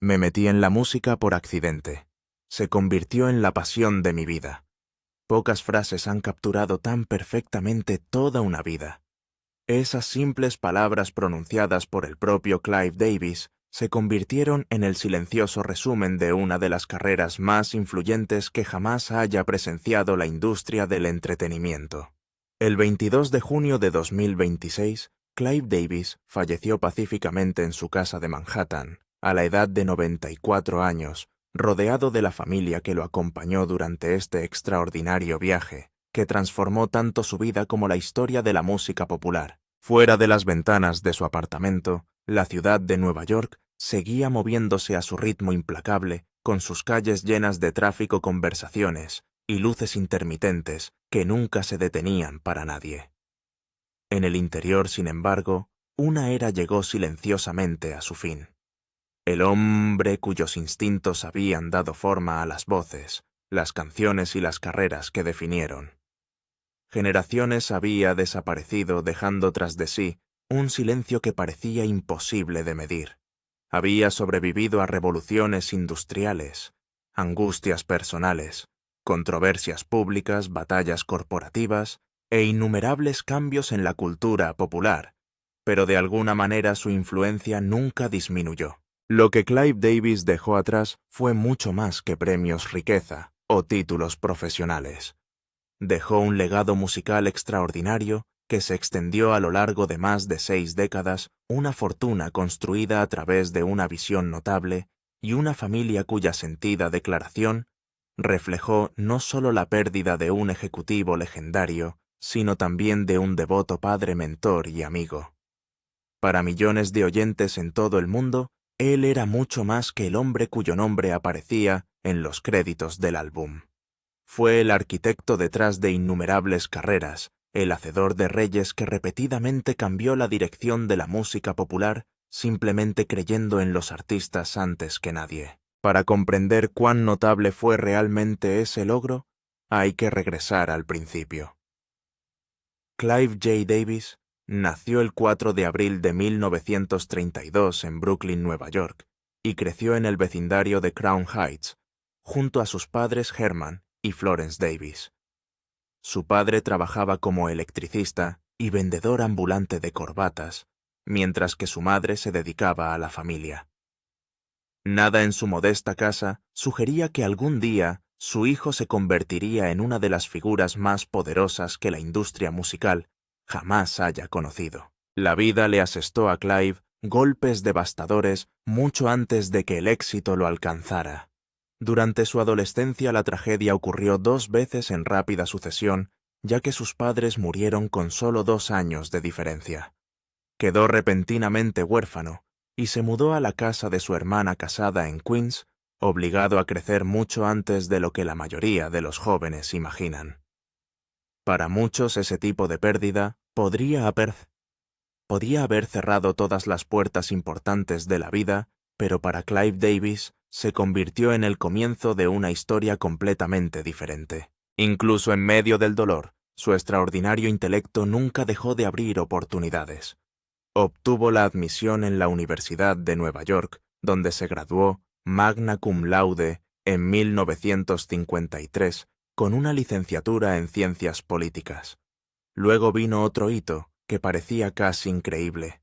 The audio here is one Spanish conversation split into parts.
Me metí en la música por accidente. Se convirtió en la pasión de mi vida. Pocas frases han capturado tan perfectamente toda una vida. Esas simples palabras pronunciadas por el propio Clive Davis se convirtieron en el silencioso resumen de una de las carreras más influyentes que jamás haya presenciado la industria del entretenimiento. El 22 de junio de 2026, Clive Davis falleció pacíficamente en su casa de Manhattan, a la edad de 94 años, rodeado de la familia que lo acompañó durante este extraordinario viaje, que transformó tanto su vida como la historia de la música popular. Fuera de las ventanas de su apartamento, la ciudad de Nueva York seguía moviéndose a su ritmo implacable, con sus calles llenas de tráfico, conversaciones y luces intermitentes que nunca se detenían para nadie. En el interior, sin embargo, una era llegó silenciosamente a su fin. El hombre cuyos instintos habían dado forma a las voces, las canciones y las carreras que definieron. Generaciones había desaparecido dejando tras de sí un silencio que parecía imposible de medir. Había sobrevivido a revoluciones industriales, angustias personales, controversias públicas, batallas corporativas e innumerables cambios en la cultura popular, pero de alguna manera su influencia nunca disminuyó. Lo que Clive Davis dejó atrás fue mucho más que premios, riqueza o títulos profesionales. Dejó un legado musical extraordinario que se extendió a lo largo de más de 6 décadas, una fortuna construida a través de una visión notable y una familia cuya sentida declaración reflejó no solo la pérdida de un ejecutivo legendario, sino también de un devoto padre, mentor y amigo. Para millones de oyentes en todo el mundo, él era mucho más que el hombre cuyo nombre aparecía en los créditos del álbum. Fue el arquitecto detrás de innumerables carreras, el hacedor de reyes que repetidamente cambió la dirección de la música popular simplemente creyendo en los artistas antes que nadie. Para comprender cuán notable fue realmente ese logro, hay que regresar al principio. Clive J. Davis nació el 4 de abril de 1932 en Brooklyn, Nueva York, y creció en el vecindario de Crown Heights, junto a sus padres Herman y Florence Davis. Su padre trabajaba como electricista y vendedor ambulante de corbatas, mientras que su madre se dedicaba a la familia. Nada en su modesta casa sugería que algún día su hijo se convertiría en una de las figuras más poderosas que la industria musical jamás haya conocido. La vida le asestó a Clive golpes devastadores mucho antes de que el éxito lo alcanzara. Durante su adolescencia la tragedia ocurrió 2 veces en rápida sucesión, ya que sus padres murieron con solo 2 años de diferencia. Quedó repentinamente huérfano y se mudó a la casa de su hermana casada en Queens, obligado a crecer mucho antes de lo que la mayoría de los jóvenes imaginan. Para muchos ese tipo de pérdida podía haber cerrado todas las puertas importantes de la vida, pero para Clive Davis se convirtió en el comienzo de una historia completamente diferente. Incluso en medio del dolor, su extraordinario intelecto nunca dejó de abrir oportunidades. Obtuvo la admisión en la Universidad de Nueva York, donde se graduó magna cum laude en 1953 con una licenciatura en Ciencias Políticas. Luego vino otro hito que parecía casi increíble.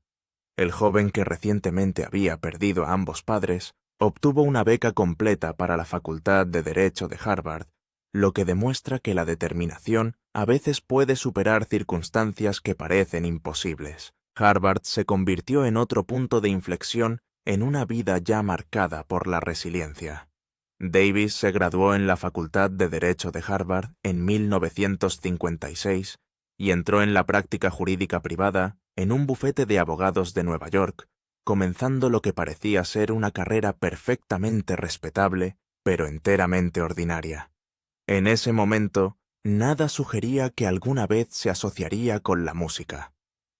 El joven que recientemente había perdido a ambos padres obtuvo una beca completa para la Facultad de Derecho de Harvard, lo que demuestra que la determinación a veces puede superar circunstancias que parecen imposibles. Harvard se convirtió en otro punto de inflexión en una vida ya marcada por la resiliencia. Davis se graduó en la Facultad de Derecho de Harvard en 1956 y entró en la práctica jurídica privada en un bufete de abogados de Nueva York, comenzando lo que parecía ser una carrera perfectamente respetable, pero enteramente ordinaria. En ese momento, nada sugería que alguna vez se asociaría con la música.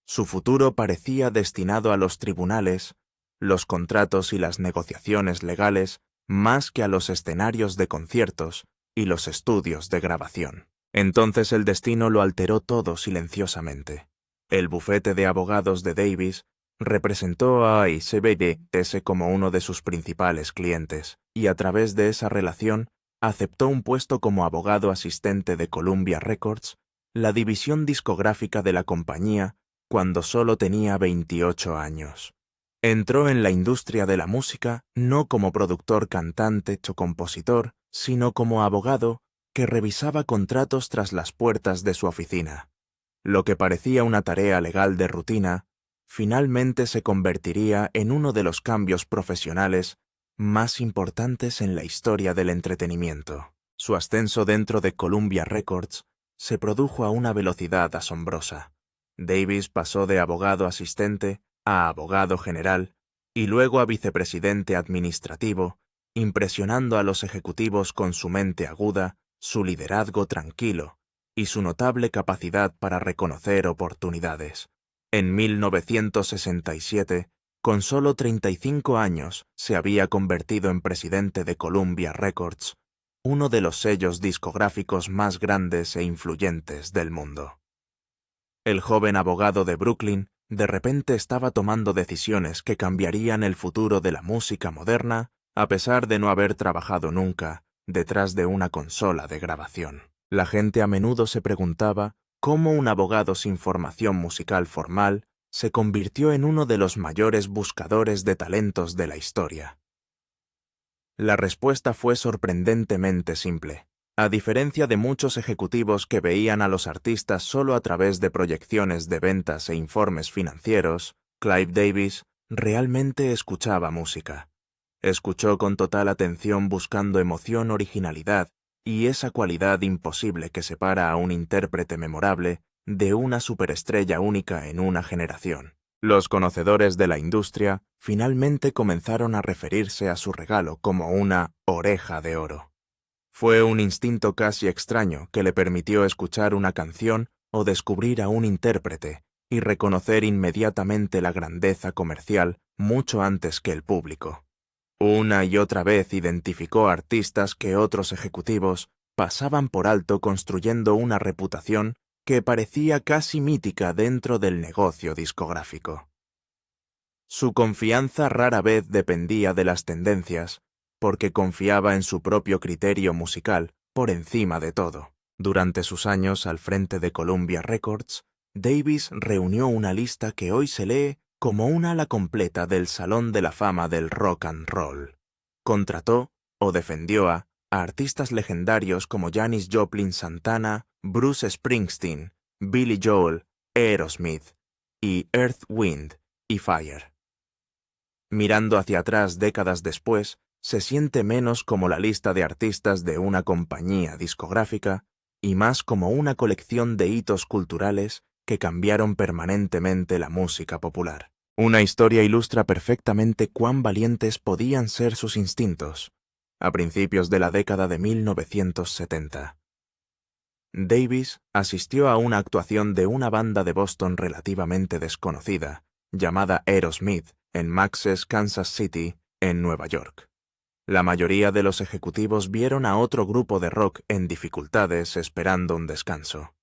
Su futuro parecía destinado a los tribunales, los contratos y las negociaciones legales, más que a los escenarios de conciertos y los estudios de grabación. Entonces el destino lo alteró todo silenciosamente. El bufete de abogados de Davis Representó a ICBDS como uno de sus principales clientes, y a través de esa relación aceptó un puesto como abogado asistente de Columbia Records, la división discográfica de la compañía, cuando solo tenía 28 años. Entró en la industria de la música no como productor, cantante o compositor, sino como abogado que revisaba contratos tras las puertas de su oficina. Lo que parecía una tarea legal de rutina, finalmente se convertiría en uno de los cambios profesionales más importantes en la historia del entretenimiento. Su ascenso dentro de Columbia Records se produjo a una velocidad asombrosa. Davis pasó de abogado asistente a abogado general y luego a vicepresidente administrativo, impresionando a los ejecutivos con su mente aguda, su liderazgo tranquilo y su notable capacidad para reconocer oportunidades. En 1967, con solo 35 años, se había convertido en presidente de Columbia Records, uno de los sellos discográficos más grandes e influyentes del mundo. El joven abogado de Brooklyn de repente estaba tomando decisiones que cambiarían el futuro de la música moderna, a pesar de no haber trabajado nunca detrás de una consola de grabación. La gente a menudo se preguntaba cómo un abogado sin formación musical formal se convirtió en uno de los mayores buscadores de talentos de la historia. La respuesta fue sorprendentemente simple. A diferencia de muchos ejecutivos que veían a los artistas solo a través de proyecciones de ventas e informes financieros, Clive Davis realmente escuchaba música. Escuchó con total atención buscando emoción, originalidad y esa cualidad imposible que separa a un intérprete memorable de una superestrella única en una generación. Los conocedores de la industria finalmente comenzaron a referirse a su regalo como una oreja de oro. Fue un instinto casi extraño que le permitió escuchar una canción o descubrir a un intérprete y reconocer inmediatamente la grandeza comercial mucho antes que el público. Una y otra vez identificó artistas que otros ejecutivos pasaban por alto, construyendo una reputación que parecía casi mítica dentro del negocio discográfico. Su confianza rara vez dependía de las tendencias, porque confiaba en su propio criterio musical por encima de todo. Durante sus años al frente de Columbia Records, Davis reunió una lista que hoy se lee como un ala completa del Salón de la Fama del Rock and Roll. Contrató o defendió a artistas legendarios como Janis Joplin, Santana, Bruce Springsteen, Billy Joel, Aerosmith y Earth, Wind y Fire. Mirando hacia atrás décadas después, se siente menos como la lista de artistas de una compañía discográfica y más como una colección de hitos culturales que cambiaron permanentemente la música popular. Una historia ilustra perfectamente cuán valientes podían ser sus instintos a principios de la década de 1970. Davis asistió a una actuación de una banda de Boston relativamente desconocida, llamada Aerosmith, en Max's, Kansas City, en Nueva York. La mayoría de los ejecutivos vieron a otro grupo de rock en dificultades esperando un descanso.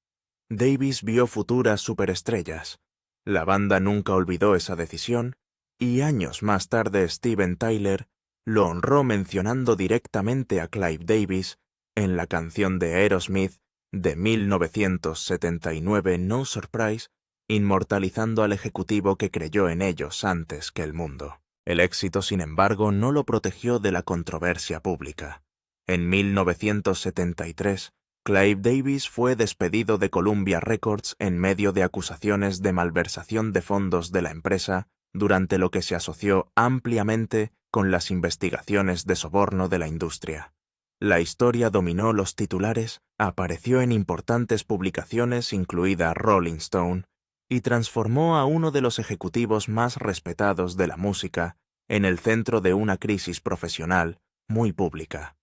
Davis vio futuras superestrellas. La banda nunca olvidó esa decisión, y años más tarde Steven Tyler lo honró mencionando directamente a Clive Davis en la canción de Aerosmith de 1979 No Surprise, inmortalizando al ejecutivo que creyó en ellos antes que el mundo. El éxito, sin embargo, no lo protegió de la controversia pública. En 1973, Clive Davis fue despedido de Columbia Records en medio de acusaciones de malversación de fondos de la empresa, durante lo que se asoció ampliamente con las investigaciones de soborno de la industria. La historia dominó los titulares, apareció en importantes publicaciones, incluida Rolling Stone, y transformó a uno de los ejecutivos más respetados de la música en el centro de una crisis profesional muy pública.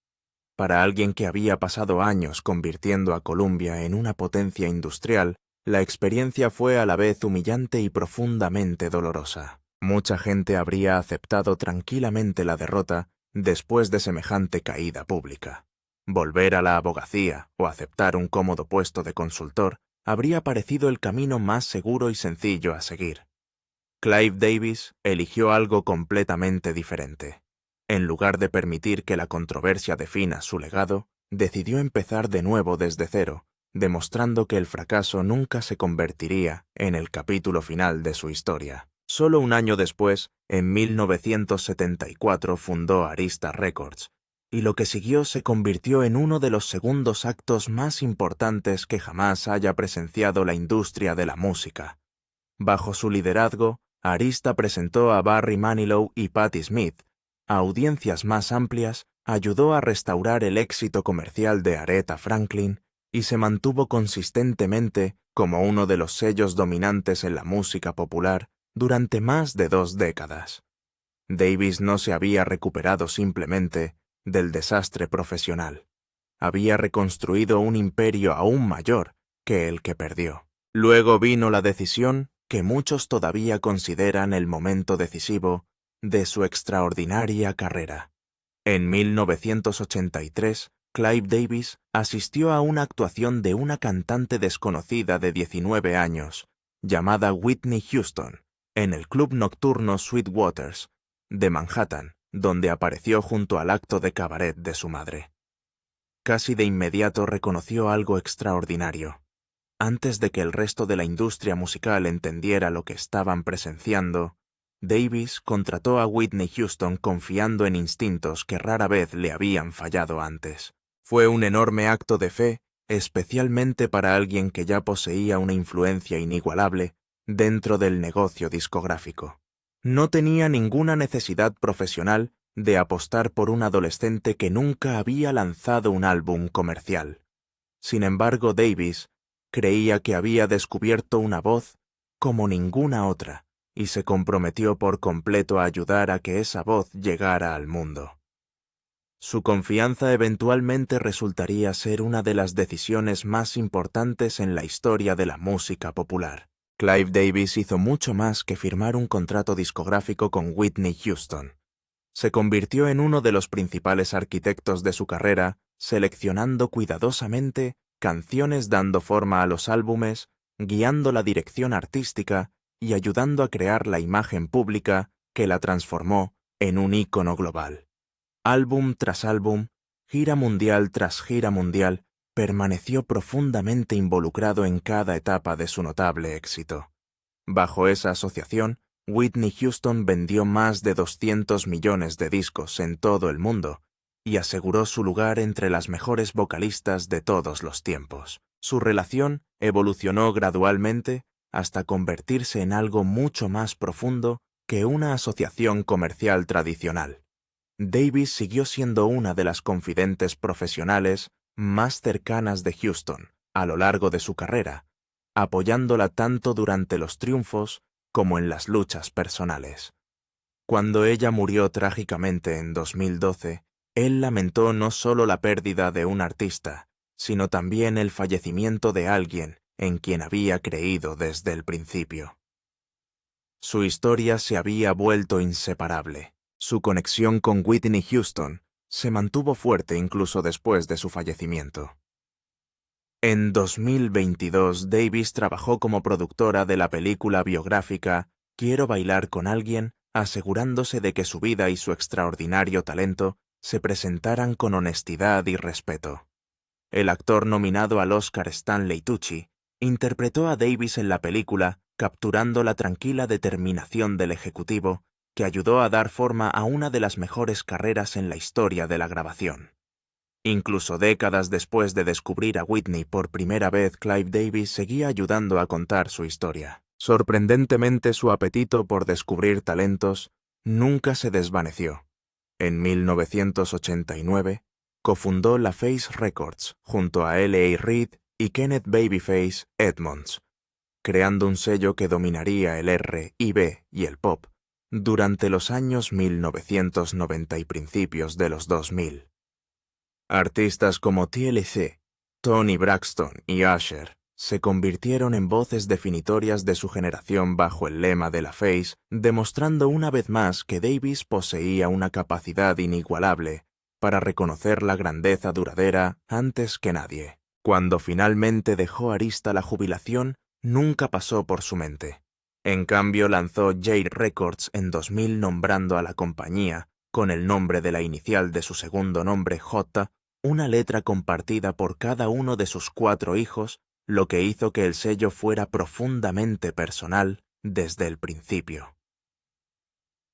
Para alguien que había pasado años convirtiendo a Columbia en una potencia industrial, la experiencia fue a la vez humillante y profundamente dolorosa. Mucha gente habría aceptado tranquilamente la derrota después de semejante caída pública. Volver a la abogacía o aceptar un cómodo puesto de consultor habría parecido el camino más seguro y sencillo a seguir. Clive Davis eligió algo completamente diferente. En lugar de permitir que la controversia defina su legado, decidió empezar de nuevo desde cero, demostrando que el fracaso nunca se convertiría en el capítulo final de su historia. Solo un año después, en 1974, fundó Arista Records, y lo que siguió se convirtió en uno de los segundos actos más importantes que jamás haya presenciado la industria de la música. Bajo su liderazgo, Arista presentó a Barry Manilow y Patti Smith a audiencias más amplias, ayudó a restaurar el éxito comercial de Aretha Franklin y se mantuvo consistentemente como uno de los sellos dominantes en la música popular durante más de 2 décadas. Davis no se había recuperado simplemente del desastre profesional. Había reconstruido un imperio aún mayor que el que perdió. Luego vino la decisión que muchos todavía consideran el momento decisivo de su extraordinaria carrera. En 1983, Clive Davis asistió a una actuación de una cantante desconocida de 19 años, llamada Whitney Houston, en el club nocturno Sweet Waters, de Manhattan, donde apareció junto al acto de cabaret de su madre. Casi de inmediato reconoció algo extraordinario. Antes de que el resto de la industria musical entendiera lo que estaban presenciando, Davis contrató a Whitney Houston confiando en instintos que rara vez le habían fallado antes. Fue un enorme acto de fe, especialmente para alguien que ya poseía una influencia inigualable dentro del negocio discográfico. No tenía ninguna necesidad profesional de apostar por un adolescente que nunca había lanzado un álbum comercial. Sin embargo, Davis creía que había descubierto una voz como ninguna otra, y se comprometió por completo a ayudar a que esa voz llegara al mundo. Su confianza eventualmente resultaría ser una de las decisiones más importantes en la historia de la música popular. Clive Davis hizo mucho más que firmar un contrato discográfico con Whitney Houston. Se convirtió en uno de los principales arquitectos de su carrera, seleccionando cuidadosamente canciones, dando forma a los álbumes, guiando la dirección artística y ayudando a crear la imagen pública que la transformó en un ícono global. Álbum tras álbum, gira mundial tras gira mundial, permaneció profundamente involucrado en cada etapa de su notable éxito. Bajo esa asociación, Whitney Houston vendió más de 200 millones de discos en todo el mundo y aseguró su lugar entre las mejores vocalistas de todos los tiempos. Su relación evolucionó gradualmente hasta convertirse en algo mucho más profundo que una asociación comercial tradicional. Davis siguió siendo una de las confidentes profesionales más cercanas de Houston a lo largo de su carrera, apoyándola tanto durante los triunfos como en las luchas personales. Cuando ella murió trágicamente en 2012, él lamentó no solo la pérdida de un artista, sino también el fallecimiento de alguien en quien había creído desde el principio. Su historia se había vuelto inseparable. Su conexión con Whitney Houston se mantuvo fuerte incluso después de su fallecimiento. En 2022, Davis trabajó como productora de la película biográfica Quiero bailar con alguien, asegurándose de que su vida y su extraordinario talento se presentaran con honestidad y respeto. El actor nominado al Oscar Stanley Tucci interpretó a Davis en la película, capturando la tranquila determinación del ejecutivo que ayudó a dar forma a una de las mejores carreras en la historia de la grabación. Incluso décadas después de descubrir a Whitney por primera vez, Clive Davis seguía ayudando a contar su historia. Sorprendentemente, su apetito por descubrir talentos nunca se desvaneció. En 1989, cofundó La Face Records junto a L.A. Reid y Kenneth Babyface Edmonds, creando un sello que dominaría el R&B y el pop durante los años 1990 y principios de los 2000. Artistas como TLC, Toni Braxton y Usher se convirtieron en voces definitorias de su generación bajo el lema de La Face, demostrando una vez más que Davis poseía una capacidad inigualable para reconocer la grandeza duradera antes que nadie. Cuando finalmente dejó Arista la jubilación, nunca pasó por su mente. En cambio, lanzó J Records en 2000 nombrando a la compañía, con el nombre de la inicial de su segundo nombre J, una letra compartida por cada uno de sus 4 hijos, lo que hizo que el sello fuera profundamente personal desde el principio.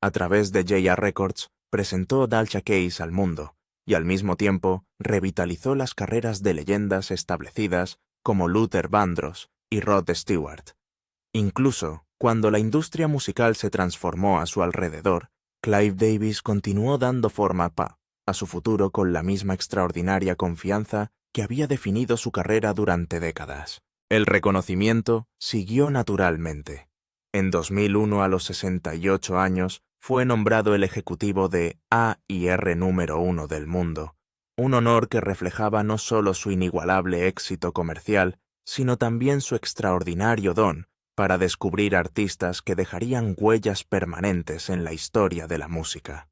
A través de J Records, presentó Dalcha Case al mundo, y al mismo tiempo revitalizó las carreras de leyendas establecidas como Luther Vandross y Rod Stewart. Incluso, cuando la industria musical se transformó a su alrededor, Clive Davis continuó dando forma a su futuro con la misma extraordinaria confianza que había definido su carrera durante décadas. El reconocimiento siguió naturalmente. En 2001, a los 68 años, fue nombrado el ejecutivo de A&R número 1 del mundo, un honor que reflejaba no solo su inigualable éxito comercial, sino también su extraordinario don para descubrir artistas que dejarían huellas permanentes en la historia de la música.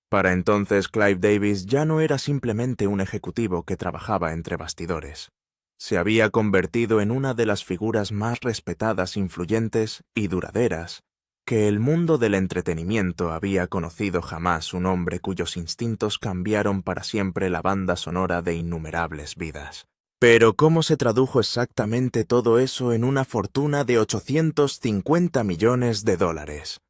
Para entonces, Clive Davis ya no era simplemente un ejecutivo que trabajaba entre bastidores. Se había convertido en una de las figuras más respetadas, influyentes y duraderas que el mundo del entretenimiento había conocido jamás, un hombre cuyos instintos cambiaron para siempre la banda sonora de innumerables vidas. Pero ¿cómo se tradujo exactamente todo eso en una fortuna de 850 millones de dólares?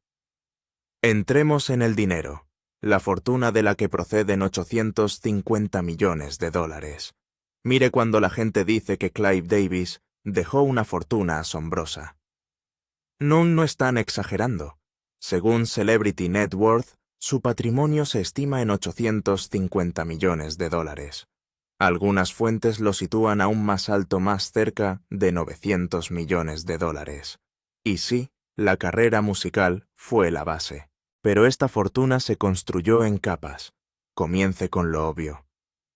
Entremos en el dinero, la fortuna de la que proceden 850 millones de dólares. Mire cuando la gente dice que Clive Davis dejó una fortuna asombrosa. No están exagerando. Según Celebrity Net Worth, su patrimonio se estima en 850 millones de dólares. Algunas fuentes lo sitúan aún más alto, más cerca de 900 millones de dólares. Y sí, la carrera musical fue la base. Pero esta fortuna se construyó en capas. Comience con lo obvio.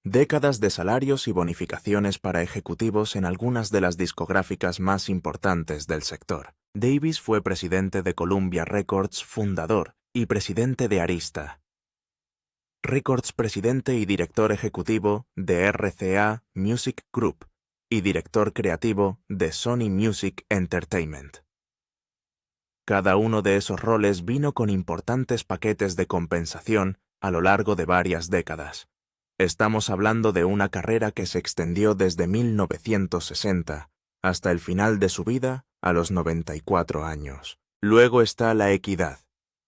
Décadas de salarios y bonificaciones para ejecutivos en algunas de las discográficas más importantes del sector. Davis fue presidente de Columbia Records, fundador, y presidente de Arista Records, presidente y director ejecutivo de RCA Music Group, y director creativo de Sony Music Entertainment. Cada uno de esos roles vino con importantes paquetes de compensación a lo largo de varias décadas. Estamos hablando de una carrera que se extendió desde 1960 hasta el final de su vida a los 94 años. Luego está la equidad.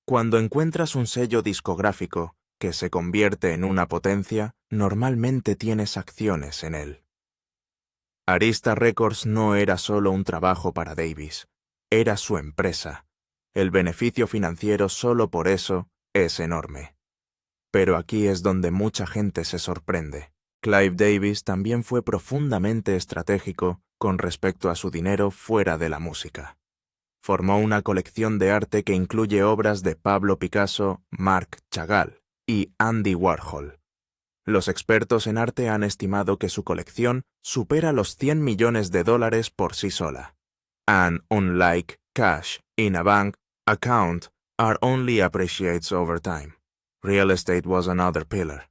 Cuando encuentras un sello discográfico que se convierte en una potencia, normalmente tienes acciones en él. Arista Records no era solo un trabajo para Davis, era su empresa. El beneficio financiero solo por eso es enorme. Pero aquí es donde mucha gente se sorprende. Clive Davis también fue profundamente estratégico con respecto a su dinero fuera de la música. Formó una colección de arte que incluye obras de Pablo Picasso, Marc Chagall y Andy Warhol. Los expertos en arte han estimado que su colección supera los 100 millones de dólares por sí sola. And unlike cash in a bank account are only appreciates over time. Real estate was another pillar.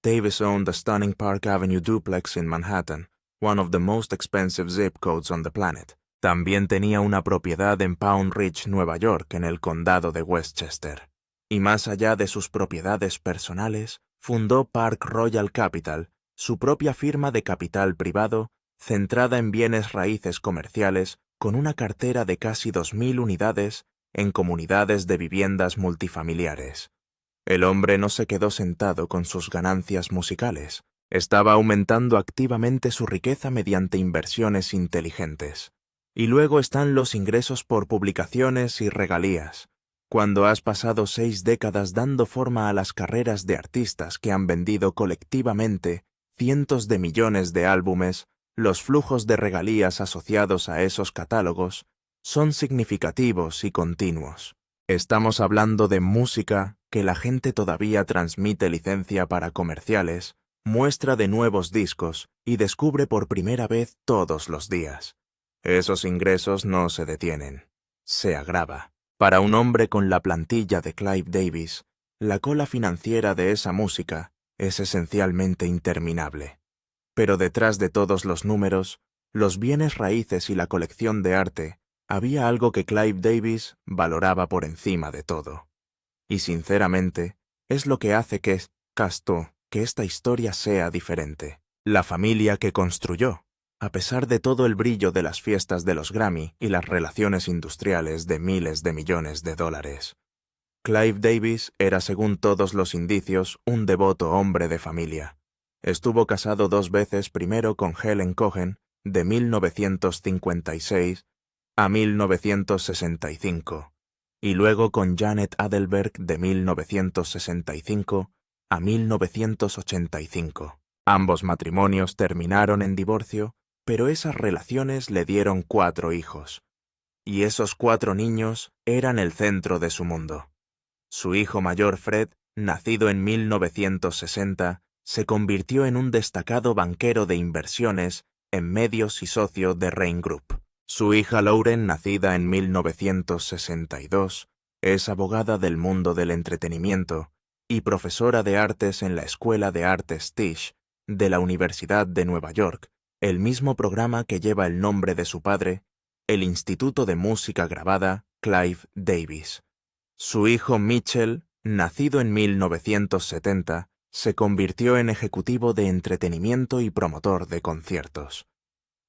Davis owned a stunning Park Avenue duplex in Manhattan, one of the most expensive zip codes on the planet. También tenía una propiedad en Pound Ridge, Nueva York, en el condado de Westchester. Y más allá de sus propiedades personales, fundó Park Royal Capital, su propia firma de capital privado, centrada en bienes raíces comerciales, con una cartera de casi 2.000 unidades en comunidades de viviendas multifamiliares. El hombre no se quedó sentado con sus ganancias musicales. Estaba aumentando activamente su riqueza mediante inversiones inteligentes. Y luego están los ingresos por publicaciones y regalías. Cuando has pasado 6 décadas dando forma a las carreras de artistas que han vendido colectivamente cientos de millones de álbumes, los flujos de regalías asociados a esos catálogos son significativos y continuos. Estamos hablando de música que la gente todavía transmite licencia para comerciales, muestra de nuevos discos y descubre por primera vez todos los días. Esos ingresos no se detienen, se agrava. Para un hombre con la plantilla de Clive Davis, la cola financiera de esa música es esencialmente interminable. Pero detrás de todos los números, los bienes raíces y la colección de arte Había algo que Clive Davis valoraba por encima de todo. Y sinceramente, es lo que hace que esta historia sea diferente. La familia que construyó, a pesar de todo el brillo de las fiestas de los Grammy y las relaciones industriales de miles de millones de dólares. Clive Davis era, según todos los indicios, un devoto hombre de familia. Estuvo casado 2 veces, primero con Helen Cohen, de 1956 a 1965, y luego con Janet Adelberg de 1965 a 1985. Ambos matrimonios terminaron en divorcio, pero esas relaciones le dieron 4 hijos. Y esos 4 niños eran el centro de su mundo. Su hijo mayor Fred, nacido en 1960, se convirtió en un destacado banquero de inversiones en medios y socio de Rain Group. Su hija Lauren, nacida en 1962, es abogada del mundo del entretenimiento y profesora de artes en la Escuela de Artes Tisch de la Universidad de Nueva York, el mismo programa que lleva el nombre de su padre, el Instituto de Música Grabada Clive Davis. Su hijo Mitchell, nacido en 1970, se convirtió en ejecutivo de entretenimiento y promotor de conciertos.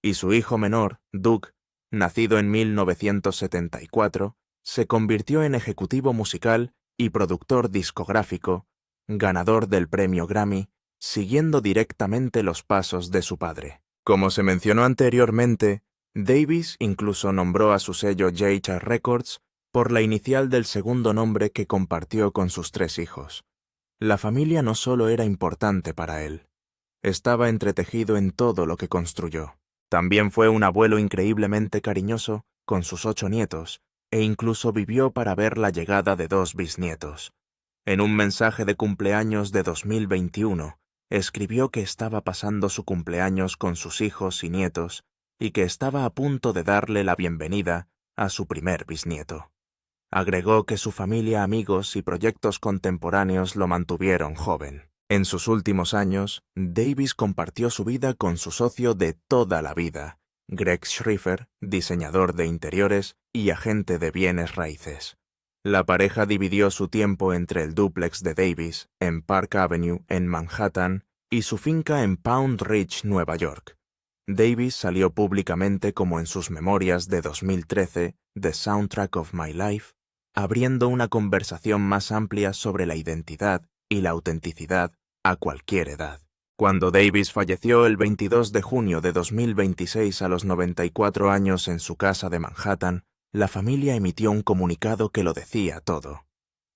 Y su hijo menor, Doug, nacido en 1974, se convirtió en ejecutivo musical y productor discográfico, ganador del premio Grammy, siguiendo directamente los pasos de su padre. Como se mencionó anteriormente, Davis incluso nombró a su sello JHR Records por la inicial del segundo nombre que compartió con sus 3 hijos. La familia no solo era importante para él, estaba entretejido en todo lo que construyó. También fue un abuelo increíblemente cariñoso con sus 8 nietos, e incluso vivió para ver la llegada de 2 bisnietos. En un mensaje de cumpleaños de 2021, escribió que estaba pasando su cumpleaños con sus hijos y nietos, y que estaba a punto de darle la bienvenida a su primer bisnieto. Agregó que su familia, amigos y proyectos contemporáneos lo mantuvieron joven. En sus últimos años, Davis compartió su vida con su socio de toda la vida, Greg Schriffer, diseñador de interiores y agente de bienes raíces. La pareja dividió su tiempo entre el dúplex de Davis, en Park Avenue, en Manhattan, y su finca en Pound Ridge, Nueva York. Davis salió públicamente como en sus memorias de 2013, The Soundtrack of My Life, abriendo una conversación más amplia sobre la identidad y la autenticidad a cualquier edad. Cuando Davis falleció el 22 de junio de 2026 a los 94 años en su casa de Manhattan, la familia emitió un comunicado que lo decía todo.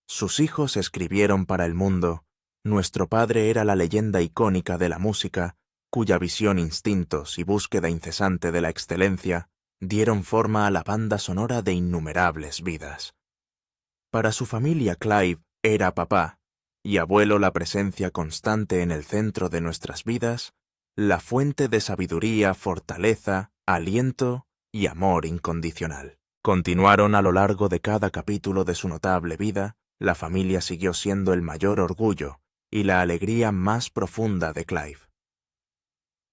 Sus hijos escribieron para el mundo: nuestro padre era la leyenda icónica de la música, cuya visión, instintos y búsqueda incesante de la excelencia dieron forma a la banda sonora de innumerables vidas. Para su familia, Clive era papá, y abuelo, la presencia constante en el centro de nuestras vidas, la fuente de sabiduría, fortaleza, aliento y amor incondicional. Continuaron a lo largo de cada capítulo de su notable vida. La familia siguió siendo el mayor orgullo y la alegría más profunda de Clive.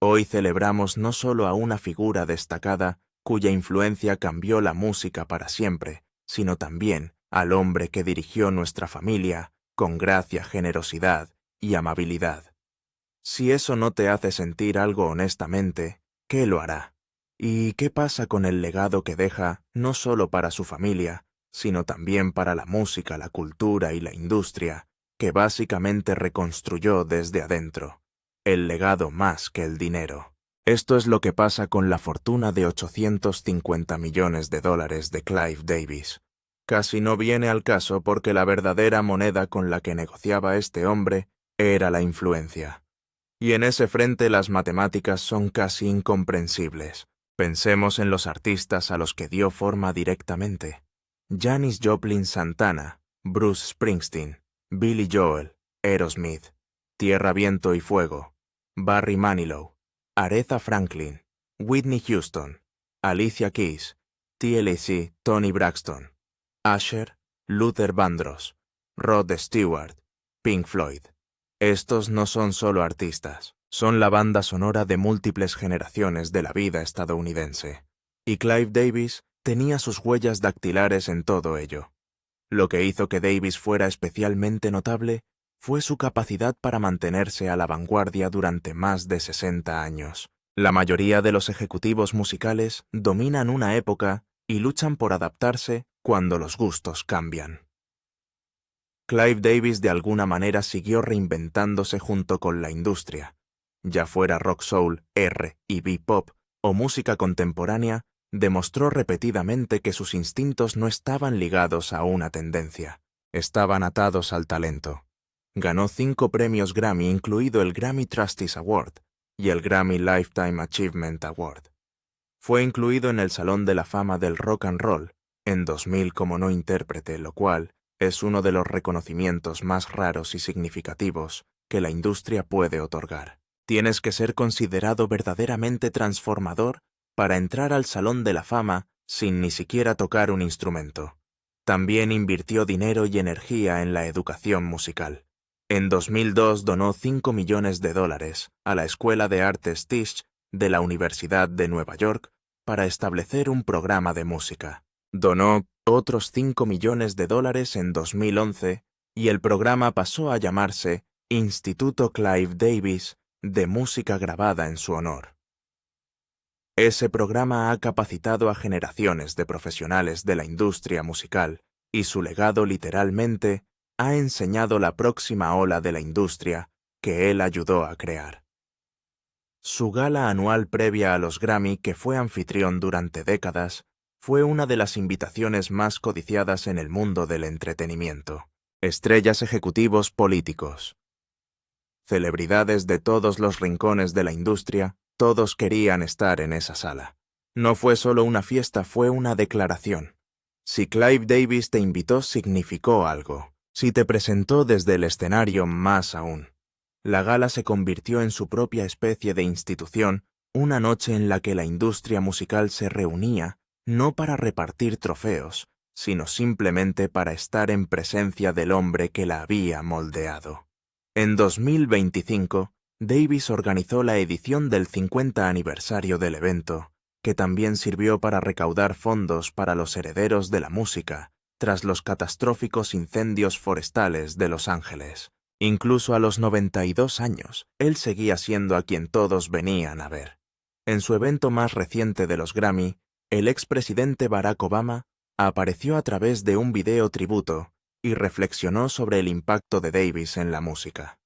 Hoy celebramos no solo a una figura destacada cuya influencia cambió la música para siempre, sino también al hombre que dirigió nuestra familia con gracia, generosidad y amabilidad. Si eso no te hace sentir algo honestamente, ¿qué lo hará? ¿Y qué pasa con el legado que deja no solo para su familia, sino también para la música, la cultura y la industria, que básicamente reconstruyó desde adentro? El legado más que el dinero. Esto es lo que pasa con la fortuna de $850 millones de Clive Davis. Casi no viene al caso porque la verdadera moneda con la que negociaba este hombre era la influencia. Y en ese frente las matemáticas son casi incomprensibles. Pensemos en los artistas a los que dio forma directamente: Janis Joplin, Santana, Bruce Springsteen, Billy Joel, Aerosmith, Tierra, Viento y Fuego, Barry Manilow, Aretha Franklin, Whitney Houston, Alicia Keys, TLC, Toni Braxton, Usher, Luther Vandross, Rod Stewart, Pink Floyd. Estos no son solo artistas, son la banda sonora de múltiples generaciones de la vida estadounidense. Y Clive Davis tenía sus huellas dactilares en todo ello. Lo que hizo que Davis fuera especialmente notable fue su capacidad para mantenerse a la vanguardia durante más de 60 años. La mayoría de los ejecutivos musicales dominan una época y luchan por adaptarse cuando los gustos cambian. Clive Davis de alguna manera siguió reinventándose junto con la industria. Ya fuera rock soul, R&B pop o música contemporánea, demostró repetidamente que sus instintos no estaban ligados a una tendencia, estaban atados al talento. Ganó 5 premios Grammy, incluido el Grammy Trustees Award y el Grammy Lifetime Achievement Award. Fue incluido en el Salón de la Fama del Rock and Roll en 2000 como no intérprete, lo cual es uno de los reconocimientos más raros y significativos que la industria puede otorgar. Tienes que ser considerado verdaderamente transformador para entrar al Salón de la Fama sin ni siquiera tocar un instrumento. También invirtió dinero y energía en la educación musical. En 2002 donó $5 millones a la Escuela de Artes Tisch de la Universidad de Nueva York para establecer un programa de música. Donó otros $5 millones en 2011 y el programa pasó a llamarse Instituto Clive Davis de Música Grabada en su honor. Ese programa ha capacitado a generaciones de profesionales de la industria musical y su legado literalmente ha enseñado la próxima ola de la industria que él ayudó a crear. Su gala anual previa a los Grammy, que fue anfitrión durante décadas, fue una de las invitaciones más codiciadas en el mundo del entretenimiento. Estrellas, ejecutivos, políticos, celebridades de todos los rincones de la industria, todos querían estar en esa sala. No fue solo una fiesta, fue una declaración. Si Clive Davis te invitó, significó algo. Si te presentó desde el escenario, más aún. La gala se convirtió en su propia especie de institución, una noche en la que la industria musical se reunía, no para repartir trofeos, sino simplemente para estar en presencia del hombre que la había moldeado. En 2025, Davis organizó la edición del 50 aniversario del evento, que también sirvió para recaudar fondos para los herederos de la música, tras los catastróficos incendios forestales de Los Ángeles. Incluso a los 92 años, él seguía siendo a quien todos venían a ver. En su evento más reciente de los Grammy, el expresidente Barack Obama apareció a través de un video tributo y reflexionó sobre el impacto de Davis en la música.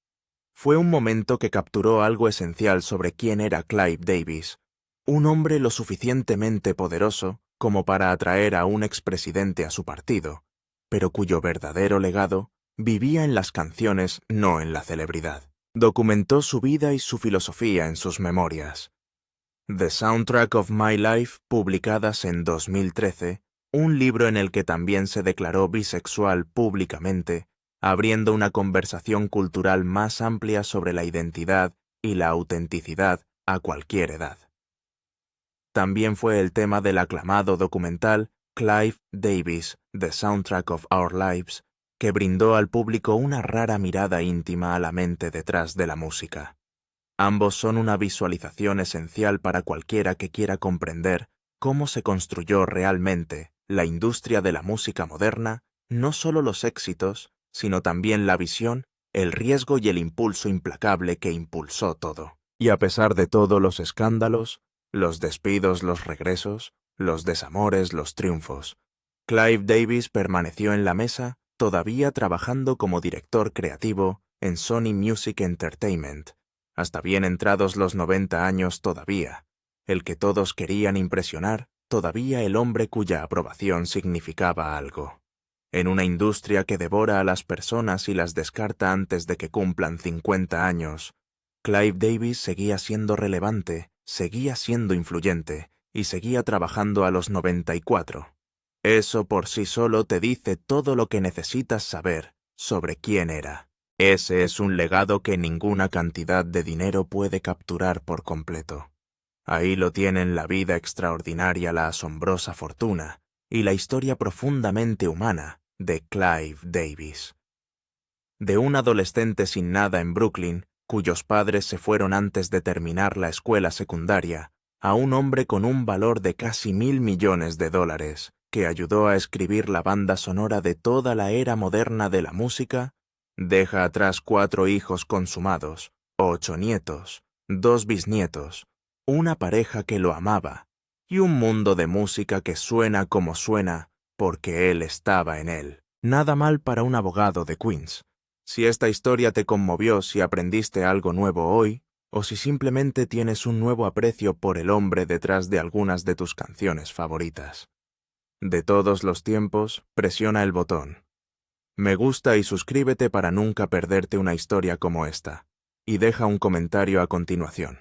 Fue un momento que capturó algo esencial sobre quién era Clive Davis, un hombre lo suficientemente poderoso como para atraer a un expresidente a su partido, pero cuyo verdadero legado vivía en las canciones, no en la celebridad. Documentó su vida y su filosofía en sus memorias. The Soundtrack of My Life, publicadas en 2013, un libro en el que también se declaró bisexual públicamente, abriendo una conversación cultural más amplia sobre la identidad y la autenticidad a cualquier edad. También fue el tema del aclamado documental Clive Davis, The Soundtrack of Our Lives, que brindó al público una rara mirada íntima a la mente detrás de la música. Ambos son una visualización esencial para cualquiera que quiera comprender cómo se construyó realmente la industria de la música moderna, no solo los éxitos, sino también la visión, el riesgo y el impulso implacable que impulsó todo. Y a pesar de todos los escándalos, los despidos, los regresos, los desamores, los triunfos, Clive Davis permaneció en la mesa, todavía trabajando como director creativo en Sony Music Entertainment, hasta bien entrados los 90 años todavía, el que todos querían impresionar, todavía el hombre cuya aprobación significaba algo. En una industria que devora a las personas y las descarta antes de que cumplan 50 años, Clive Davis seguía siendo relevante, seguía siendo influyente y seguía trabajando a los 94. Eso por sí solo te dice todo lo que necesitas saber sobre quién era. Ese es un legado que ninguna cantidad de dinero puede capturar por completo. Ahí lo tienen la vida extraordinaria, la asombrosa fortuna y la historia profundamente humana de Clive Davis. De un adolescente sin nada en Brooklyn, cuyos padres se fueron antes de terminar la escuela secundaria, a un hombre con un valor de casi $1.000 millones, que ayudó a escribir la banda sonora de toda la era moderna de la música, deja atrás 4 hijos consumados, 8 nietos, 2 bisnietos, una pareja que lo amaba y un mundo de música que suena como suena porque él estaba en él. Nada mal para un abogado de Queens. Si esta historia te conmovió, si aprendiste algo nuevo hoy, o si simplemente tienes un nuevo aprecio por el hombre detrás de algunas de tus canciones favoritas. De todos los tiempos, presiona el botón me gusta y suscríbete para nunca perderte una historia como esta. Y deja un comentario a continuación.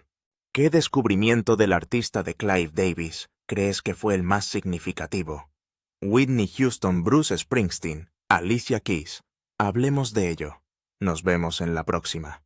¿Qué descubrimiento del artista de Clive Davis crees que fue el más significativo? Whitney Houston, Bruce Springsteen, Alicia Keys. Hablemos de ello. Nos vemos en la próxima.